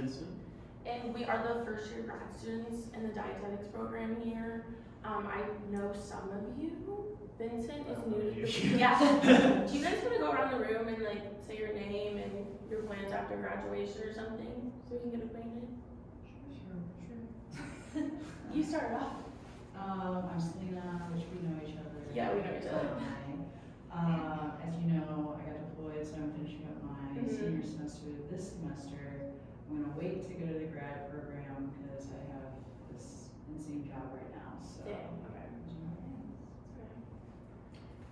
Vincent. And we are the first year grad students in the dietetics program here. I know some of you. Vincent is new to the yeah. Do you guys want to go around the room and like say your name and your plans after graduation or something so we can get acquainted? Sure. You start off. I'm Selena, which we know each other. Yeah, we know each other. As you know, I got deployed, so I'm finishing up my senior semester this semester. I'm gonna wait to go to the grad program because I have this insane job right now. So. Yeah. Okay.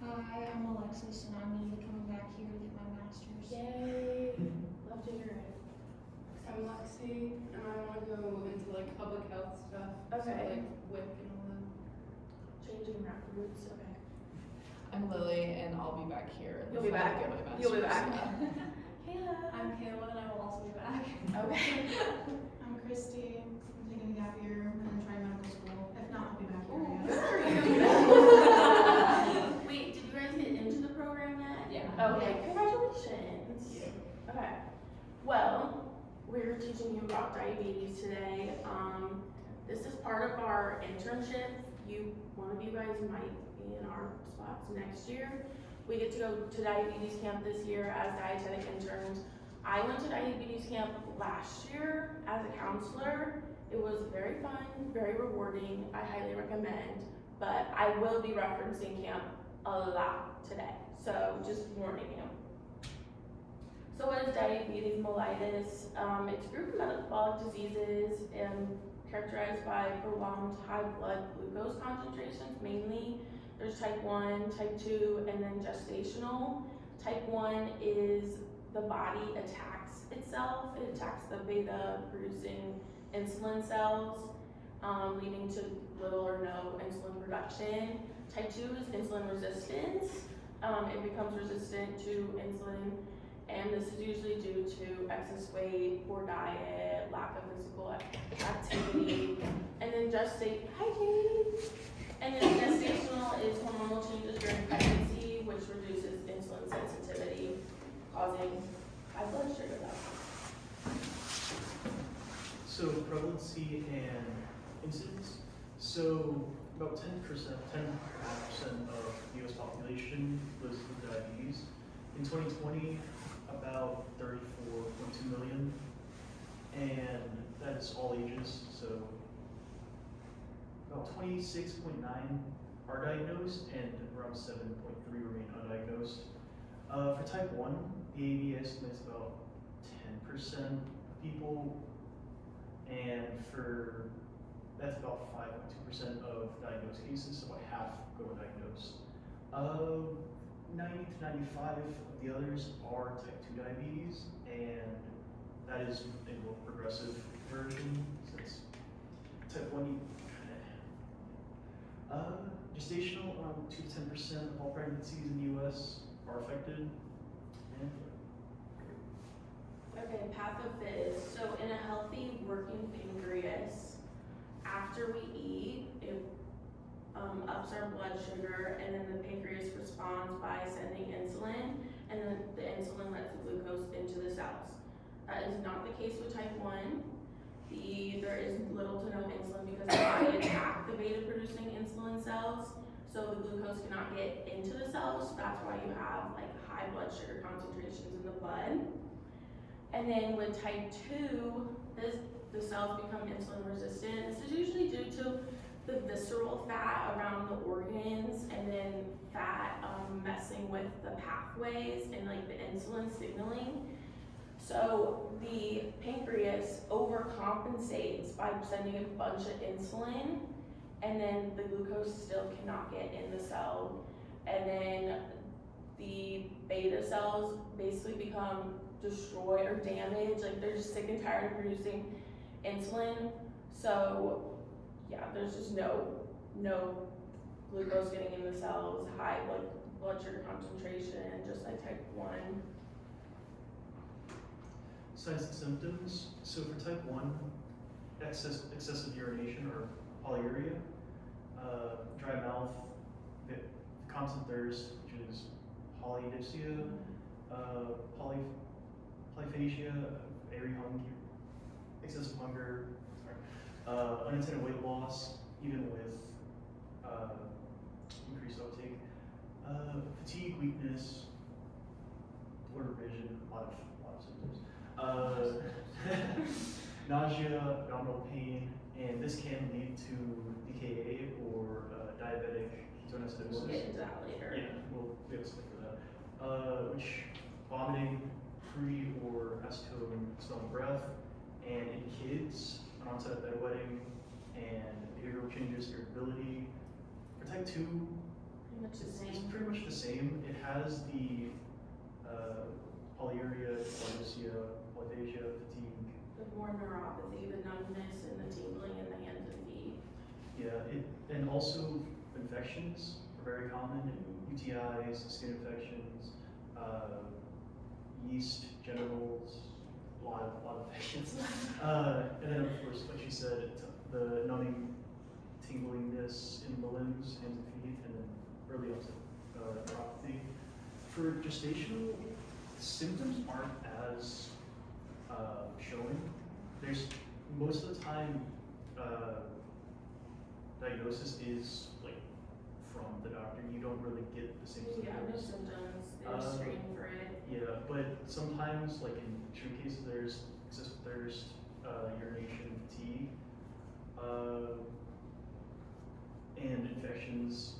Hi, I'm Alexis, and I'm going to be coming back here to get my master's. Yay! Love to hear it. I'm Lexi, and I want to go into like public health stuff. Okay. So like WIC and all that. Changing roots. Okay. I'm Lily, and I'll be back here. You'll be back. Get my master's. You'll be back. Yeah. Kayla. I'm Kayla, and I will also be back. Okay. I'm Christy. I'm taking a gap year and trying medical school. If not, I'll be back Ooh, here. good for you. Wait, did you guys get into the program yet? Yeah. Okay, congratulations. Okay. Well, we're teaching you about diabetes today. This is part of our internship. One of you guys might be in our spots next year. We get to go to diabetes camp this year as dietetic interns. I went to diabetes camp last year as a counselor. It was very fun, very rewarding. I highly recommend, but I will be referencing camp a lot today, so just warning you. So what is diabetes mellitus? It's a group of metabolic diseases characterized by prolonged high blood glucose concentrations mainly. There's type 1, type 2, and then gestational. Type 1 is the body attacks itself. It attacks the beta producing insulin cells, leading to little or no insulin production. Type 2 is insulin resistance. It becomes resistant to insulin, and this is usually due to excess weight, poor diet, lack of physical activity, and then hi Katie. And then gestational is hormonal changes during pregnancy, which reduces insulin sensitivity, causing high blood sugar levels. So prevalency and incidence. So about 10%, 10.5% of the US population lives with diabetes. In 2020, about 34.2 million, and that's all ages. So about 26.9 are diagnosed, and around 7.3 remain undiagnosed. For type 1, the AAB estimates about 10% of people, and that's about 5.2% of diagnosed cases, so about half go undiagnosed. 90 to 95 of the others are type 2 diabetes, and that is a more progressive version, since type 1 gestational, 2 to 10% of all pregnancies in the US are affected. Okay, pathophys. So in a healthy working pancreas, after we eat, it ups our blood sugar, and then the pancreas responds by sending insulin, and then the insulin lets the glucose into the cells. That is not the case with type 1. There is little to no insulin because the body attack the beta producing insulin cells, so the glucose cannot get into the cells. So that's why you have like high blood sugar concentrations in the blood. And then with type 2, the cells become insulin resistant. This is usually due to the visceral fat around the organs, and then fat messing with the pathways and like the insulin signaling. So the pancreas overcompensates by sending a bunch of insulin, and then the glucose still cannot get in the cell, and then the beta cells basically become destroyed or damaged. Like they're just sick and tired of producing insulin. So yeah, there's just no glucose getting in the cells, high blood sugar concentration, just like type 1. Signs and symptoms. So for type 1, excessive urination or polyuria, dry mouth, constant thirst, which is polydipsia, polyphagia, very hungry, excessive hunger, unintended weight loss, even with increased uptake, fatigue, weakness, blurred vision, a lot of symptoms, nausea, abdominal pain, and this can lead to DKA or diabetic ketoacidosis. We'll get into that later. Yeah, we'll be able to stick for that. Which vomiting, free or acetone smelling breath, and in kids, an onset of bedwetting, and behavioral changes, irritability. For type 2, Pretty much the it's same. pretty much the same. It has the polyuria, polyphagia, fatigue. The more neuropathy, the numbness, and the tingling in the hands and feet. Yeah, and also infections are very common. UTIs, skin infections, yeast, genitals, a lot of infections. And then of course, like she said, the numbing, tinglingness in the limbs, hands and feet, and then early onset neuropathy. For gestational, symptoms aren't as showing. There's most of the time diagnosis is like from the doctor. You don't really get the same Yeah, no symptoms. symptoms. They just screen for it. Yeah, but sometimes, like in extreme cases, there's excessive thirst, urination, fatigue, and infections.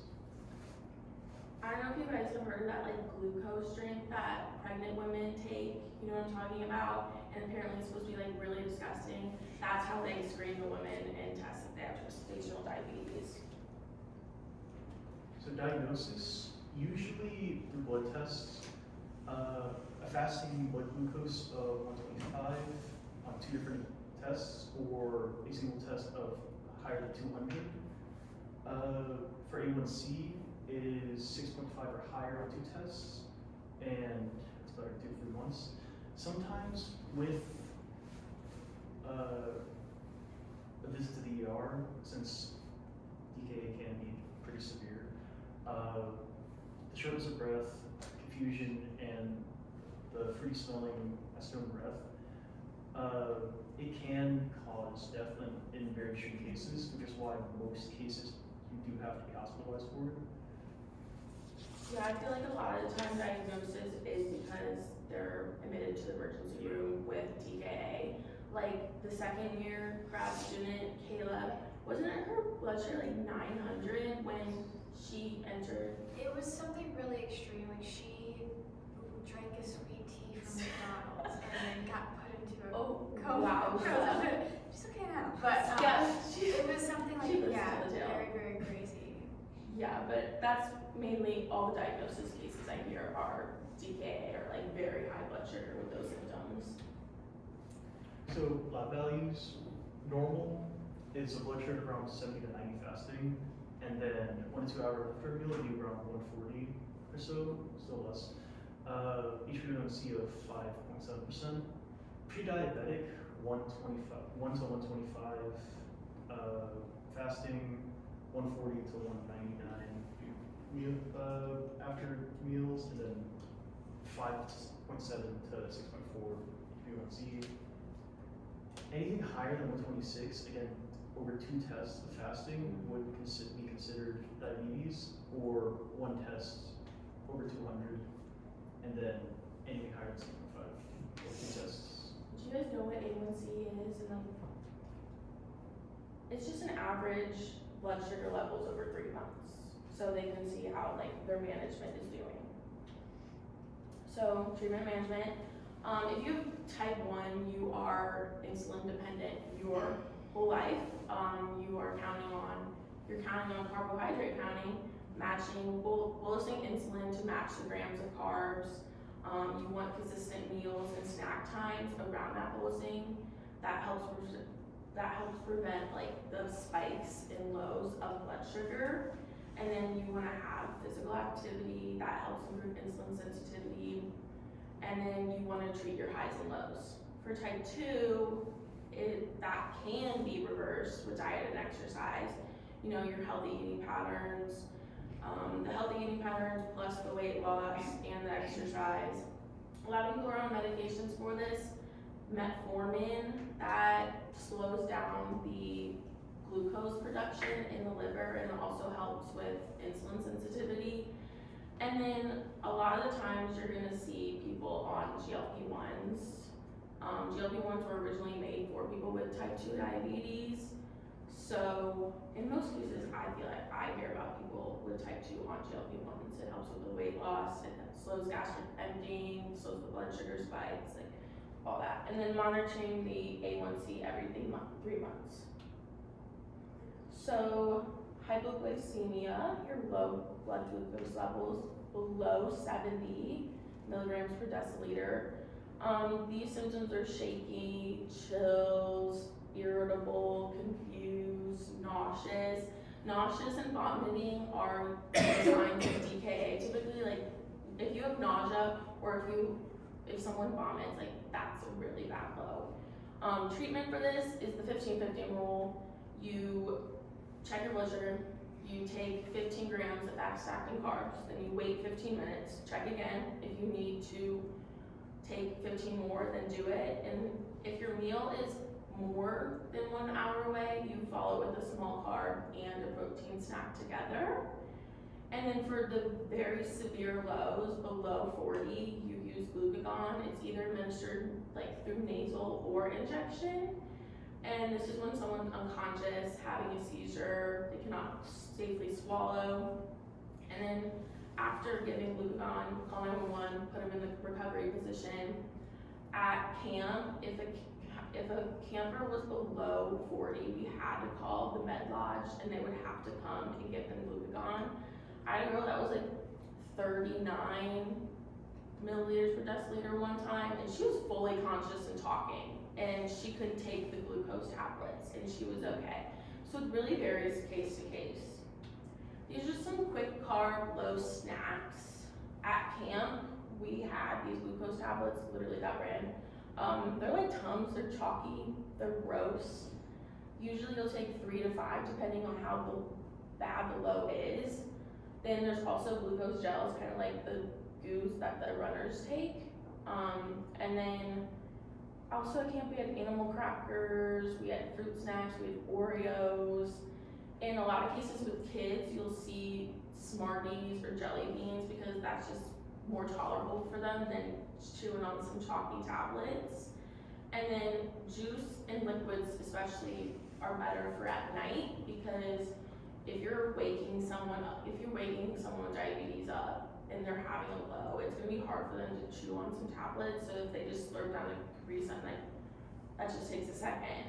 I don't know if you guys have heard of that like glucose drink that pregnant women take. You know what I'm talking about? And apparently it's supposed to be like really disgusting. That's how they screen the women and test if they have gestational diabetes. So diagnosis, usually through blood tests, a fasting blood glucose of 125 on 2 different tests, or a single test of higher than 200. For A1C, it is 6.5 or higher on 2 tests, and it's better 2 to 3 months. Sometimes with a visit to the ER, since DKA can be pretty severe, the shortness of breath, confusion, and the free smelling acetone breath, it can cause death in very extreme cases, which is why most cases you do have to be hospitalized for it. Yeah, I feel like a lot of the time diagnosis is because they're admitted to the emergency room with TKA. Like the second year grad student, Kayla, wasn't it her blood sugar like 900 when she entered? It was something really extreme. Like she drank a sweet tea from McDonald's and then got put into a Wow. She's okay now. But Yeah, it was something like she listened yeah, to the tale. very, very crazy. Yeah, but that's mainly all the diagnosis cases I hear are DKA or like very high blood sugar with those symptoms. So lab values, normal is a blood sugar around 70 to 90 fasting, and then 1 to 2 hours after a meal it'd be around 140 or so, still less. HbA1c of 5.7%. Pre-diabetic, 1 to 125. Fasting, 140 to 199 after meals, and then 5.7 to 6.4 HbA1c. Anything higher than 126, again, over 2 tests of fasting would be considered diabetes, or 1 test over 200, and then anything higher than 6.5 or 2 tests. Do you guys know what A1C is? And like, it's just an average blood sugar levels over 3 months, so they can see how like their management is doing. So treatment management. If you have type 1, you are insulin dependent your whole life. You're counting on carbohydrate counting, bolusing insulin to match the grams of carbs. You want consistent meals and snack times around that bolusing. That helps prevent like the spikes and lows of blood sugar. And then you want to have physical activity that helps improve insulin sensitivity. And then you want to treat your highs and lows. For type 2, that can be reversed with diet and exercise. You know, your healthy eating patterns, the healthy eating patterns plus the weight loss and the exercise. A lot of people are on medications for this. metformin that slows down the glucose production in the liver and it also helps with insulin sensitivity. And then a lot of the times you're gonna see people on GLP-1s. GLP-1s were originally made for people with type 2 diabetes. So in most cases, I feel like I hear about people with type 2 on GLP-1s. It helps with the weight loss, it slows gastric emptying, slows the blood sugar spikes, like all that. And then monitoring the A1C every 3 months. So hypoglycemia, your low blood glucose levels below 70 milligrams per deciliter. These symptoms are shaky, chills, irritable, confused, nauseous. Nauseous and vomiting are signs of DKA. Typically, like if you have nausea or if someone vomits, like that's a really bad low. Treatment for this is the 15-15 rule. You check your blood sugar, you take 15 grams of fat-acting carbs, then you wait 15 minutes, check again. If you need to take 15 more, then do it. And if your meal is more than 1 hour away, you follow it with a small carb and a protein snack together. And then for the very severe lows, below 40, you use glucagon. It's either administered like through nasal or injection. And this is when someone's unconscious, having a seizure, they cannot safely swallow. And then after giving glucagon, call 911, put them in the recovery position. At camp, if a camper was below 40, we had to call the med lodge and they would have to come and give them glucagon. I had a girl that was like 39 milliliters per deciliter one time, and she was fully conscious and talking, and she couldn't take the glucose tablets, and she was okay. So it really varies case to case. These are some quick carb, low snacks. At camp, we had these glucose tablets, literally that brand. They're like Tums, they're chalky, they're gross. Usually you'll take 3 to 5 depending on how bad the low is. Then there's also glucose gels, kind of like the goos that the runners take. And then also at camp we had animal crackers, we had fruit snacks, we had Oreos. In a lot of cases with kids, you'll see Smarties or jelly beans because that's just more tolerable for them than chewing on some chalky tablets. And then juice and liquids especially are better for at night because if you're waking someone with diabetes up and they're having a low, it's gonna be hard for them to chew on some tablets. So if they just slurp down a Capri Sun, like that just takes a second.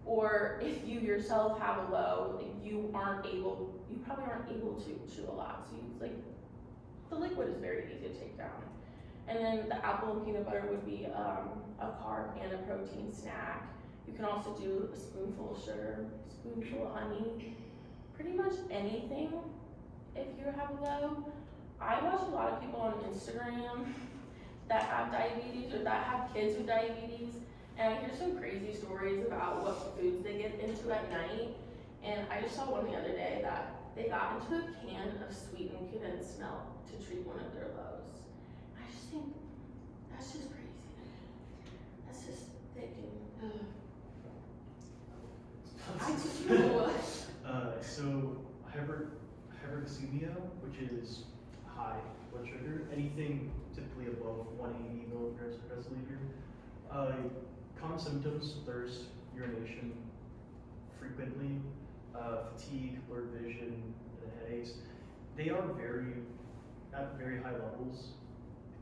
Or if you yourself have a low, like you probably aren't able to chew a lot. So the liquid is very easy to take down. And then the apple and peanut butter would be a carb and a protein snack. You can also do a spoonful of sugar, a spoonful of honey, pretty much anything if you have a low. I watch a lot of people on Instagram that have diabetes or that have kids with diabetes, and I hear some crazy stories about what foods they get into at night. And I just saw one the other day that they got into a can of sweetened condensed milk to treat one of their lows. I just think that's just crazy. That's just thick and I just know. So hyperglycemia, which is high blood sugar, anything typically above 180 milligrams per deciliter. Common symptoms: thirst, urination, frequently, fatigue, blurred vision, and headaches. They are at very high levels,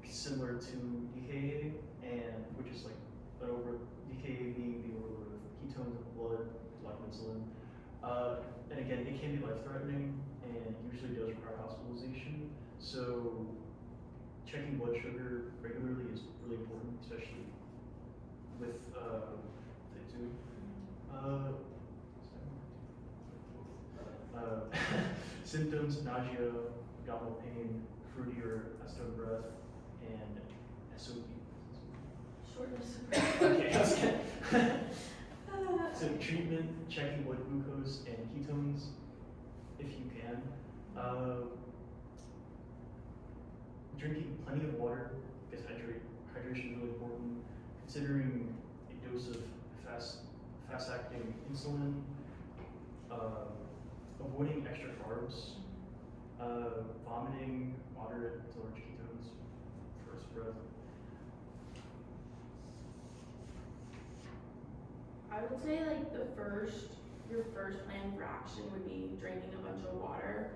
similar to DKA, and which is like DKA being the overload of ketones in the blood, like insulin. And again, it can be life-threatening and usually does require hospitalization. So checking blood sugar regularly is really important, especially with type 2. Symptoms: nausea, abdominal pain, fruity or acid breath, and SOP. Shortness of breath. Okay, I was kidding. So treatment: checking blood glucose and ketones, if you can. Drinking plenty of water, because hydration is really important. Considering dose of fast-acting insulin, avoiding extra carbs, vomiting, moderate to large ketones, first breath. I would say like your first plan for action would be drinking a bunch of water.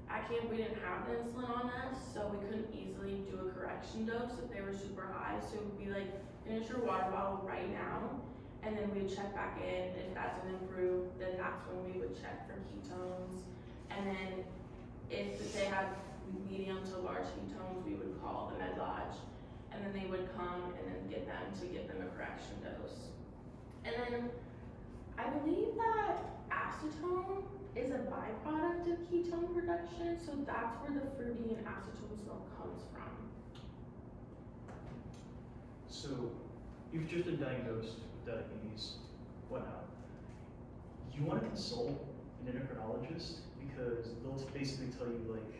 At camp, we didn't have the insulin on us, so we couldn't easily do a correction dose if they were super high. So it would be like, finish your water bottle right now, and then we'd check back in. If that didn't improve, then that's when we would check for ketones. And then if they had medium to large ketones, we would call the med lodge, and then they would come and then get them a correction dose. And then I believe that acetone is a byproduct of ketone production, so that's where the fruity and acetone smell comes from. So, you've just been diagnosed with diabetes, whatnot. You want to consult an endocrinologist because they'll basically tell you like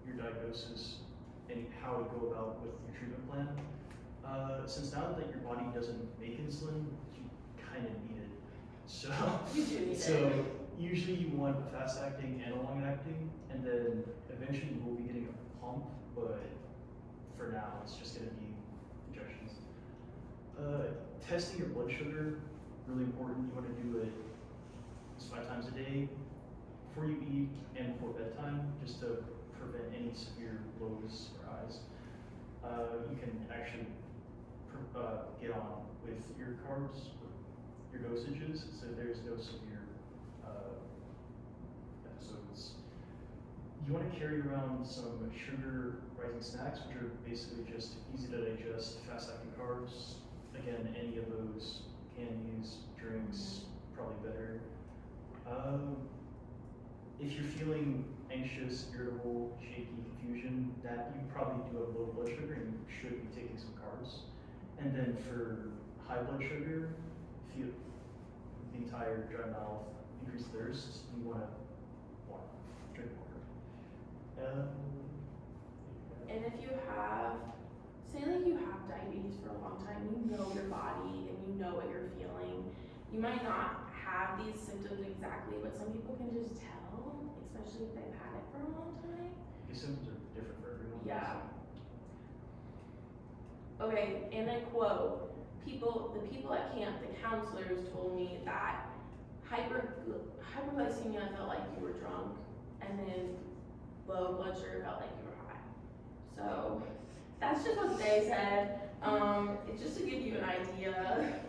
your diagnosis and how to go about with your treatment plan. Since now that your body doesn't make insulin, you kind of need it. So, You do need so it. usually you want a fast-acting and a long-acting, and then eventually you will be getting a pump, but for now it's just going to be injections. Testing your blood sugar, really important. You want to do it 5 times a day before you eat and before bedtime, just to prevent any severe lows or highs. You can actually get on with your carbs, your dosages, so there's no severe episodes. You want to carry around some sugar rising snacks, which are basically just easy to digest, fast-acting carbs. Again, any of those candies, drinks, probably better. If you're feeling anxious, irritable, shaky, confusion, that you probably do have low blood sugar and you should be taking some carbs. And then for high blood sugar, if you being tired, dry mouth, increased thirst, you want to drink water. And if you have, say like you have diabetes for a long time, you know your body and you know what you're feeling. You might not have these symptoms exactly, but some people can just tell, especially if they've had it for a long time. These symptoms are different for everyone. Yeah. Okay, and I quote, the people at camp, the counselors told me that hyperglycemia felt like you were drunk, and then low blood sugar felt like you were high. So that's just what they said. Just to give you an idea.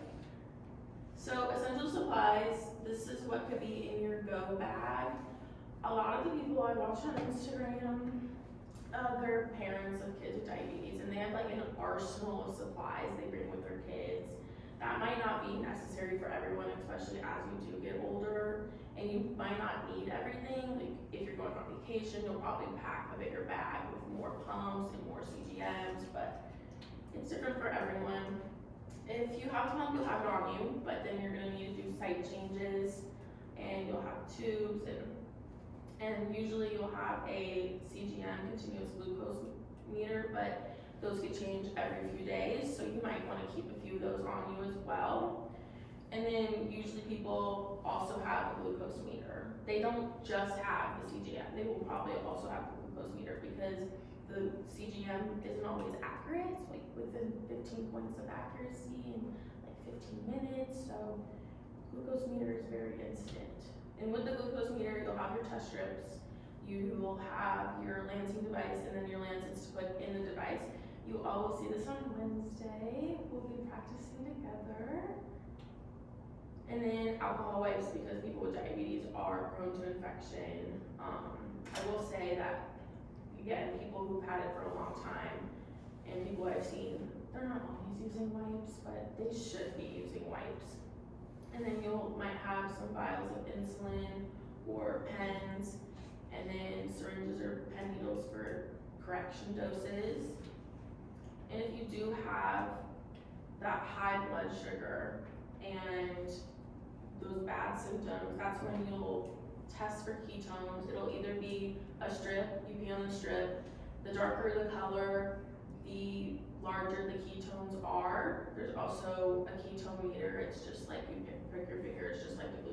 So essential supplies, this is what could be in your go bag. A lot of the people I watch on Instagram, they're parents of kids with diabetes, and they have like an arsenal of supplies they bring with their kids. That might not be necessary for everyone, especially as you do get older, and you might not need everything. Like if you're going on vacation, you'll probably pack a bigger bag with more pumps and more CGMs, but it's different for everyone. If you have a pump, you'll have it on you, but then you're gonna need to do site changes, and you'll have tubes, and usually you'll have a CGM, continuous glucose meter, but those get changed every few days, so you might want to keep a few of those on you as well. And then usually people also have a glucose meter. They don't just have the CGM, they will probably also have the glucose meter because the CGM isn't always accurate. It's like within 15 points of accuracy in like 15 minutes, so glucose meter is very instant. And with the glucose meter, you'll have your test strips, you will have your lancing device, and then your lancets to put in the device. You all will see this on Wednesday. We'll be practicing together. And then alcohol wipes, because people with diabetes are prone to infection. I will say that, again, people who've had it for a long time, and people I've seen, they're not always using wipes, but they should be using wipes. And then you might have some vials of insulin or pens, and then syringes or pen needles for correction doses. And if you do have that high blood sugar and those bad symptoms, that's when you'll test for ketones. It'll either be a strip, you pee on the strip, the darker the color, the larger the ketones are, there's also a ketone meter. It's just like you prick your finger, it's just like the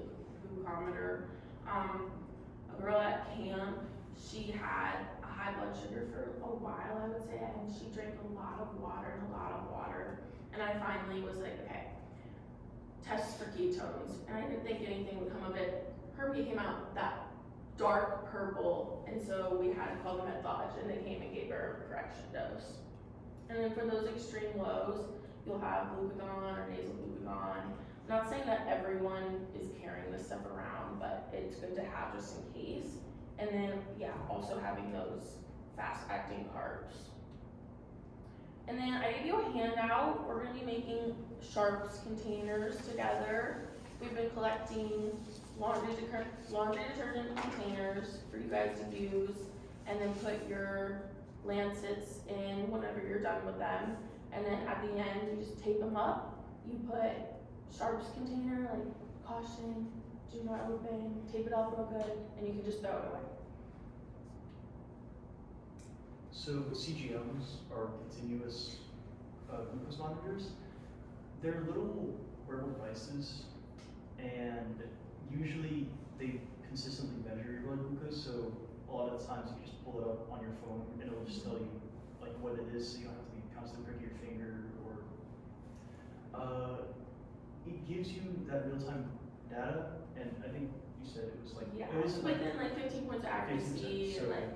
glucometer. A girl at camp, she had a high blood sugar for a while, I would say, and she drank a lot of water. And I finally was like, okay, test for ketones. And I didn't think anything would come of it. Her pee came out that dark purple, and so we had to call the methodology, and they came and gave her a correction dose. And then for those extreme lows, you'll have glucagon or nasal glucagon. I'm not saying that everyone is carrying this stuff around, but it's good to have just in case. And then, yeah, also having those fast-acting carbs. And then I gave you a handout. We're gonna be making sharps containers together. We've been collecting laundry detergent containers for you guys to use, and then put your lancets in whenever you're done with them. And then at the end, you just tape them up. You put sharps container, like caution, do not open, tape it up real good, and you can just throw it away. So CGMs are continuous glucose monitors. They're little wearable devices, and usually they consistently measure your blood glucose. So a lot of the times you can just pull it up on your phone, and it'll just tell you like what it is, so you don't have to be constantly pricking your finger. Or it gives you that real-time data, and I think you said it was like Yeah, it was like within like 15 points of accuracy 15%, in so- like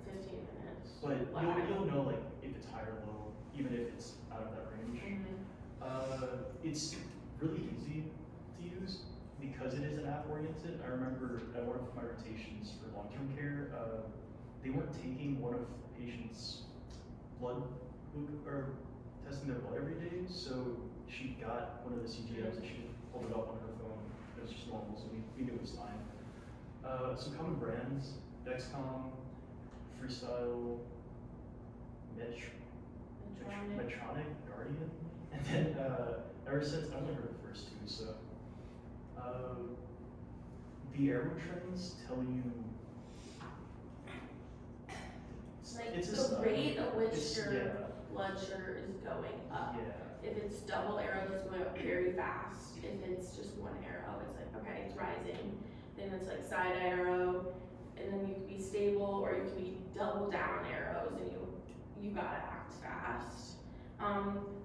15 minutes. But Wow. you'll know like if it's high or low, even if it's out of that range. It's really easy to use because it is an app oriented. I remember at one of my rotations for long-term care, they weren't taking one of the patients' blood or testing their blood every day, so she got one of the CGMs and she pulled it up on her phone. It was just normal, so we knew it was fine. Some common brands: Dexcom, Freestyle, Medtronic, Guardian, and then ever since I only heard the first two. So the Erwin trends tell you Like it's a the study. rate at which It's- your yeah. blood sugar is going up. Yeah. If it's double arrow, it's going up very fast. If it's just one arrow, it's like, okay, it's rising. Then it's like side arrow, and then you could be stable, or you could be double down arrows, and you gotta act fast.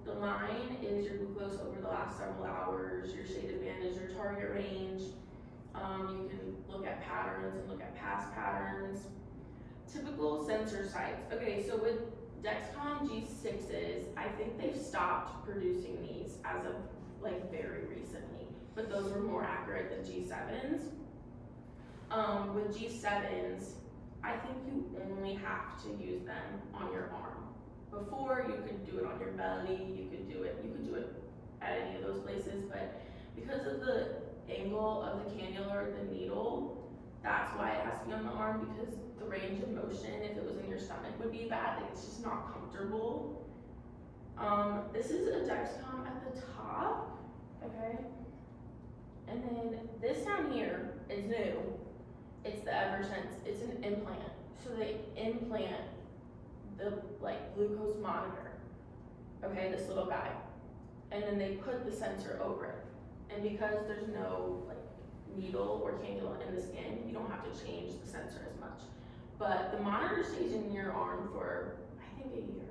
The line is your glucose over the last several hours, your shaded band is your target range. You can look at patterns and look at past patterns. Typical sensor sites. Okay, so with Dexcom G6s, I think they've stopped producing these as of like very recently, but those were more accurate than G7s. With G7s, I think you only have to use them on your arm. Before, you could do it on your belly, you could do it at any of those places, but because of the angle of the cannula or the needle, that's why it has to be on the arm, because the range of motion, if it was in your stomach, would be bad. Like, it's just not comfortable. This is a Dexcom at the top, okay? And then this down here is new. It's the Eversense. It's an implant. So they implant the like glucose monitor, okay, this little guy, and then they put the sensor over it. And because there's no like needle or cannula in the skin, you don't have to change the sensor as much. But the monitor stays in your arm for, I think, a year.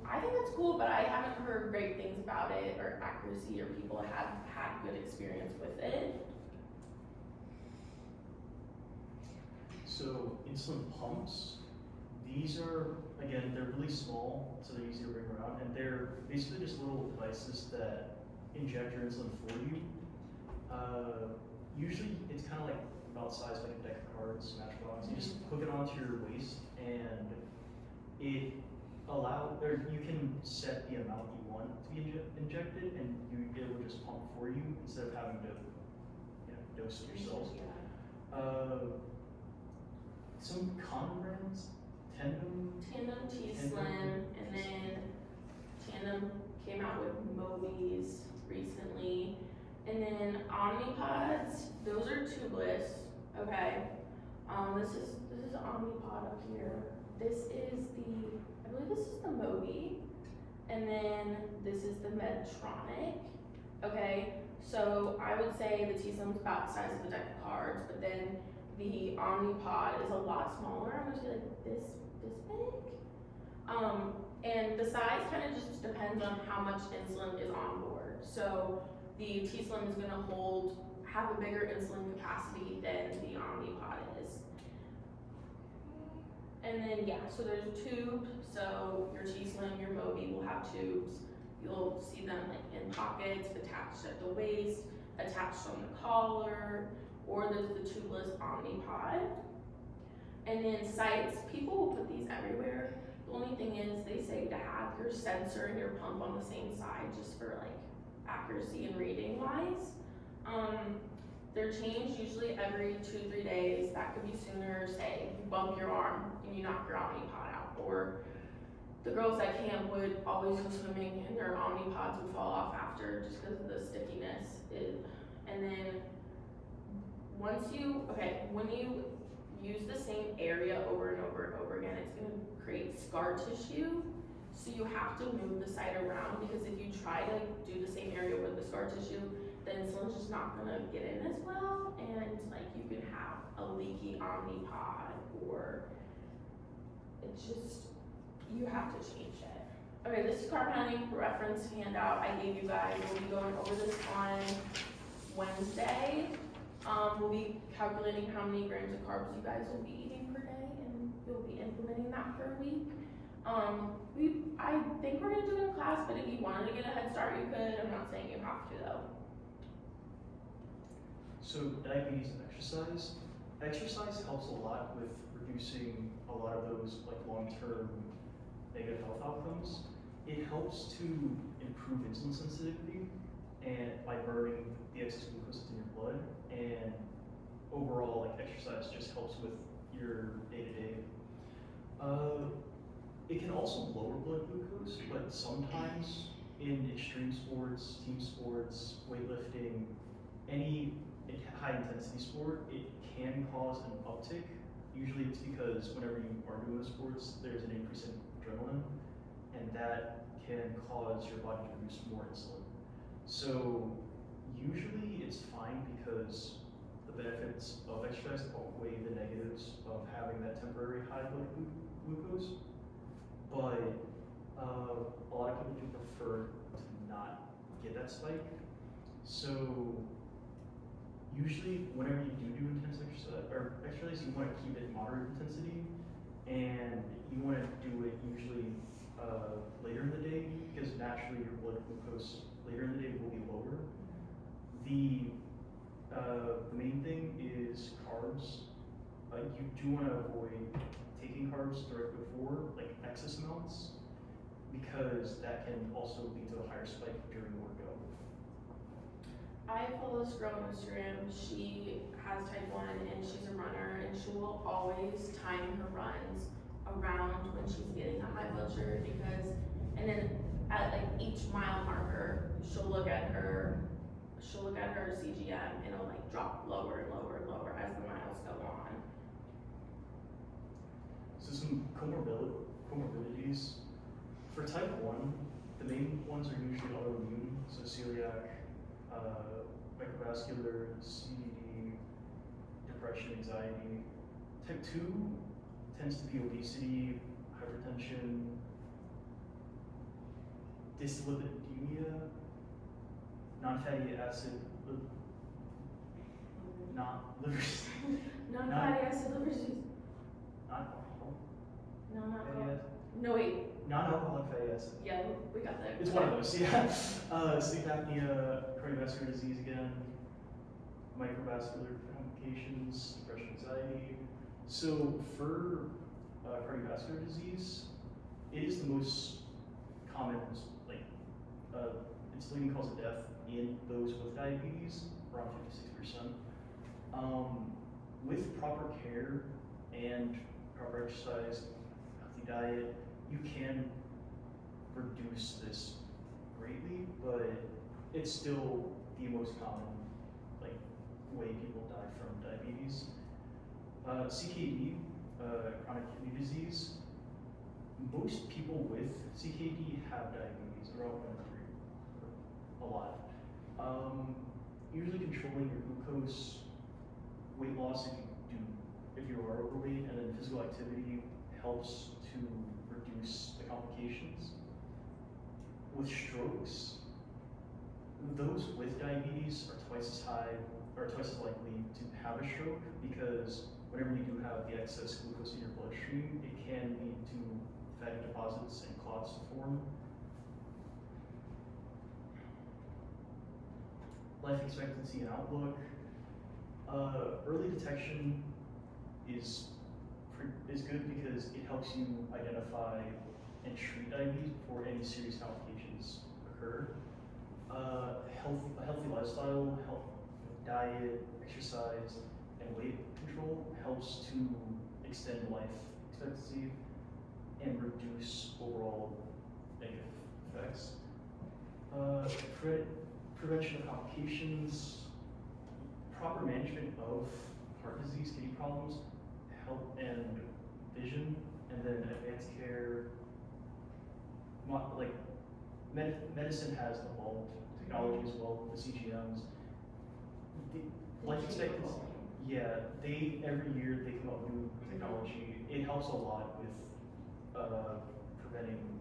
I think that's cool, but I haven't heard great things about it or accuracy or people have had good experience with it. So insulin pumps, these are, again, they're really small, so they're easy to bring around, and they're basically just little devices that inject your insulin for you. Usually it's kind of like about size like a deck of cards, Matchbox. You just hook it onto your waist, and it you can set the amount you want to be injected, and it will just pump for you instead of having to dose it yourself. Some common brands, Tandem, T-Slim, and then Tandem came out with Mobi's recently. And then Omnipods, those are tubeless, okay? This is Omnipod up here. This is the I believe this is the Mobi, and then this is the Medtronic. Okay, so I would say the T-Slim's about the size of a deck of cards, but then the Omnipod is a lot smaller. I'm gonna say like this big. And the size kind of just depends on how much insulin is on board. So the T-Slim is gonna have a bigger insulin capacity than the Omnipod is. And then, yeah, so there's tubes, so your T-Slim, your Mobi will have tubes. You'll see them like in pockets, attached at the waist, attached on the collar, or there's the tubeless Omnipod. And then sites, people will put these everywhere. The only thing is they say to have your sensor and your pump on the same side just for like accuracy and reading wise. They're changed usually every 2-3 days. That could be sooner. Say you bump your arm and you knock your Omnipod out, or the girls at camp would always go swimming and their Omnipods would fall off after just because of the stickiness. And then when you use the same area over and over and over again, it's gonna create scar tissue. So you have to move the site around, because if you try to do the same area with the scar tissue, the insulin's just not gonna get in as well, and like you can have a leaky Omnipod, or it's just, you have to change it. Okay, this carb counting reference handout I gave you guys, we'll be going over this on Wednesday. We'll be calculating how many grams of carbs you guys will be eating per day, and you'll be implementing that for a week. I think we're gonna do it in class, but if you wanted to get a head start, you could. I'm not saying you have to though. So diabetes and exercise. Exercise helps a lot with reducing a lot of those like long-term negative health outcomes. It helps to improve insulin sensitivity and by burning the excess glucose in your blood, and overall like exercise just helps with your day-to-day. It can also lower blood glucose, but sometimes in extreme sports, team sports, weightlifting, any high intensity sport, it can cause an uptick. Usually it's because whenever you are doing the sports, there's an increase in adrenaline, and that can cause your body to produce more insulin. So usually it's fine because the benefits of exercise outweigh the negatives of having that temporary high blood glucose. But a lot of people do prefer to not get that spike. So usually whenever you do intense exercise, you want to keep it moderate intensity, and you want to do it usually later in the day, because naturally your blood glucose later in the day will be lower. The main thing is carbs. You do want to avoid taking carbs directly before, like excess amounts, because that can also lead to a higher spike during workout. I follow this girl on Instagram. She has type 1 and she's a runner, and she will always time her runs around when she's getting a high blood sugar, and then at like each mile marker, she'll look at her CGM, and it'll like drop lower and lower and lower as the miles go on. So some comorbidities. For type 1, the main ones are usually autoimmune, so celiac, microvascular, CVD, depression, anxiety. Type 2 tends to be obesity, hypertension, dyslipidemia, non-fatty acid, Non-fatty acid liver disease. not alcohol, No, not fatty alcohol. acid, No, wait. non-alcoholic fatty acid. Yeah, we got there. It's one of those, yeah. Sleep apnea, cardiovascular disease again, microvascular complications, depression, anxiety. So for cardiovascular disease, it is the most common, like, it's the leading cause of death in those with diabetes, around 56%. With proper care and proper exercise, healthy diet, you can reduce this greatly, but it's still the most common way people die from diabetes. CKD, chronic kidney disease, most people with CKD have diabetes, around 1 in 3, a lot. Usually controlling your glucose, weight loss if you are overweight, and then physical activity helps to reduce the complications. With strokes, those with diabetes are twice as likely to have a stroke, because whenever you do have the excess glucose in your bloodstream, it can lead to fatty deposits and clots to form. Life expectancy and outlook. Early detection is good because it helps you identify and treat diabetes before any serious complications occur. A healthy lifestyle, diet, exercise, and weight control helps to extend life expectancy and reduce overall negative effects. Prevention of complications, proper management of heart disease, kidney problems, health and vision, and then advanced care. Medicine has evolved, technology as well, the CGMs. Life expectancy, yeah, every year they come up with new technology. It helps a lot with preventing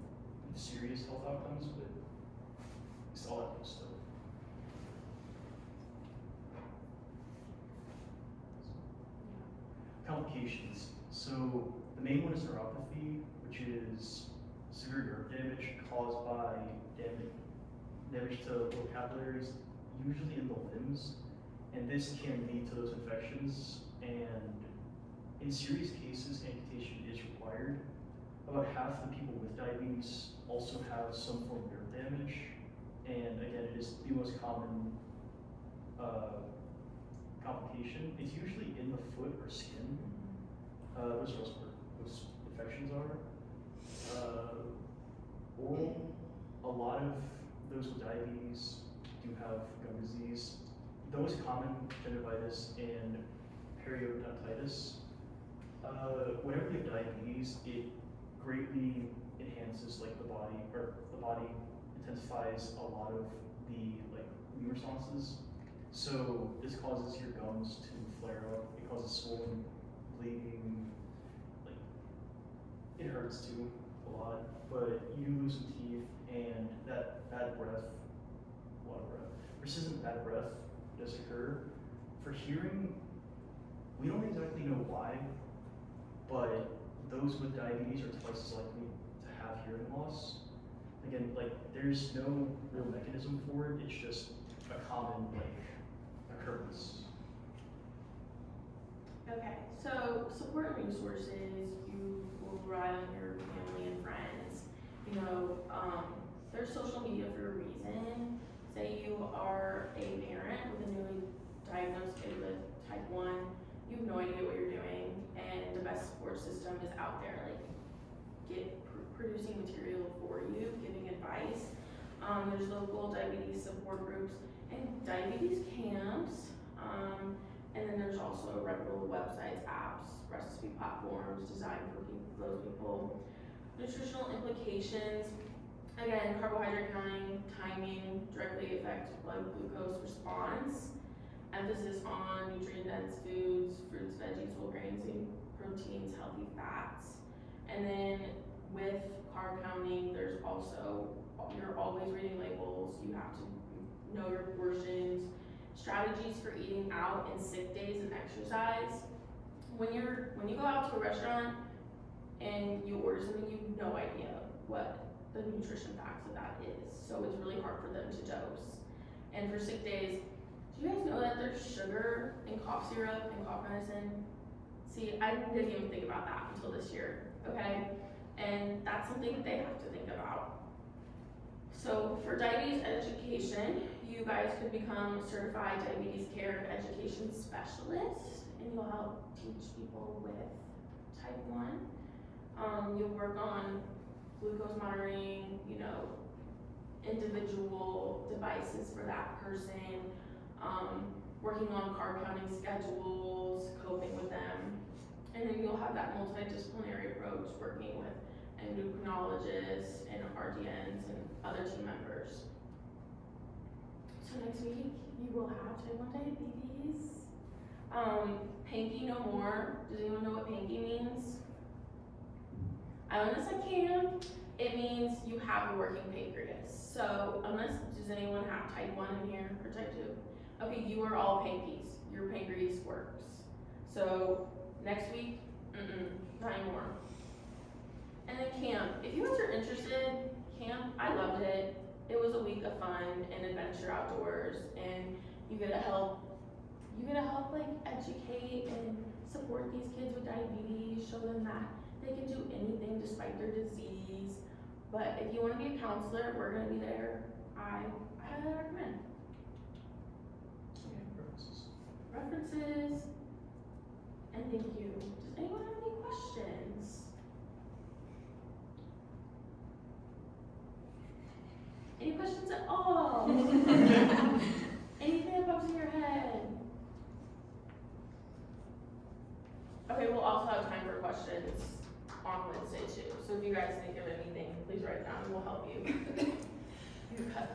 serious health outcomes, but it's all that good stuff. Complications. So the main one is neuropathy, which is severe nerve damage caused by damage to little capillaries, usually in the limbs, and this can lead to those infections, and in serious cases, amputation is required. About half the people with diabetes also have some form of nerve damage, and again, it is the most common complication. It's usually in the foot or skin. Those are also where those infections are. Oral, a lot of those with diabetes do have gum disease. The most common gingivitis and periodontitis. Whenever you have diabetes, it greatly enhances the body intensifies a lot of the immune responses. So this causes your gums to flare up. It causes swelling, bleeding. It hurts too a lot. But you lose some teeth, and that bad breath, a lot of breath, persistent bad breath does occur. For hearing, we don't exactly know why, but those with diabetes are twice as likely to have hearing loss. Again, there's no real mechanism for it. It's just a common occurrence. Okay, so support and resources, you will rely on your family and friends. There's social media for a reason. Say you are a parent with a newly diagnosed kid with type 1, you have no idea what you're doing, and the best support system is out there, producing material for you, giving advice. There's local diabetes support groups and diabetes camps. And then there's also reputable websites, apps, recipe platforms designed for those people. Nutritional implications. Again, carbohydrate counting, timing directly affect blood glucose response. Emphasis on nutrient-dense foods, fruits, veggies, whole grains, and proteins, healthy fats. And then with carb counting, there's also, you're always reading labels. You have to know your portions. Strategies for eating out and sick days and exercise. When you go out to a restaurant and you order something, you have no idea what the nutrition facts of that is. So it's really hard for them to dose. And for sick days, do you guys know that there's sugar in cough syrup and cough medicine? See, I didn't even think about that until this year, okay? And that's something that they have to think about. So for diabetes education, you guys could become a certified diabetes care and education specialist, and you'll help teach people with type 1. You'll work on glucose monitoring, individual devices for that person, working on carb counting schedules, coping with them, and then you'll have that multidisciplinary approach working with endocrinologists, and RDNs, and other team members. So next week, you will have type 1 diabetes. Panky no more. Does anyone know what panky means? Unless I can, it means you have a working pancreas. So does anyone have type 1 in here or type 2? Okay, you are all pankies. Your pancreas works. So next week, not anymore. And then camp. If you guys are interested, camp, I loved it. It was a week of fun and adventure outdoors, and you get to help like educate and support these kids with diabetes, show them that they can do anything despite their disease. But if you want to be a counselor, we're gonna be there. I highly recommend. References, and thank you. Does anyone have any questions? Any questions at all? Anything that pops in your head? Okay, we'll also have time for questions on Wednesday too. So if you guys think of anything, please write it down and we'll help you. You cut.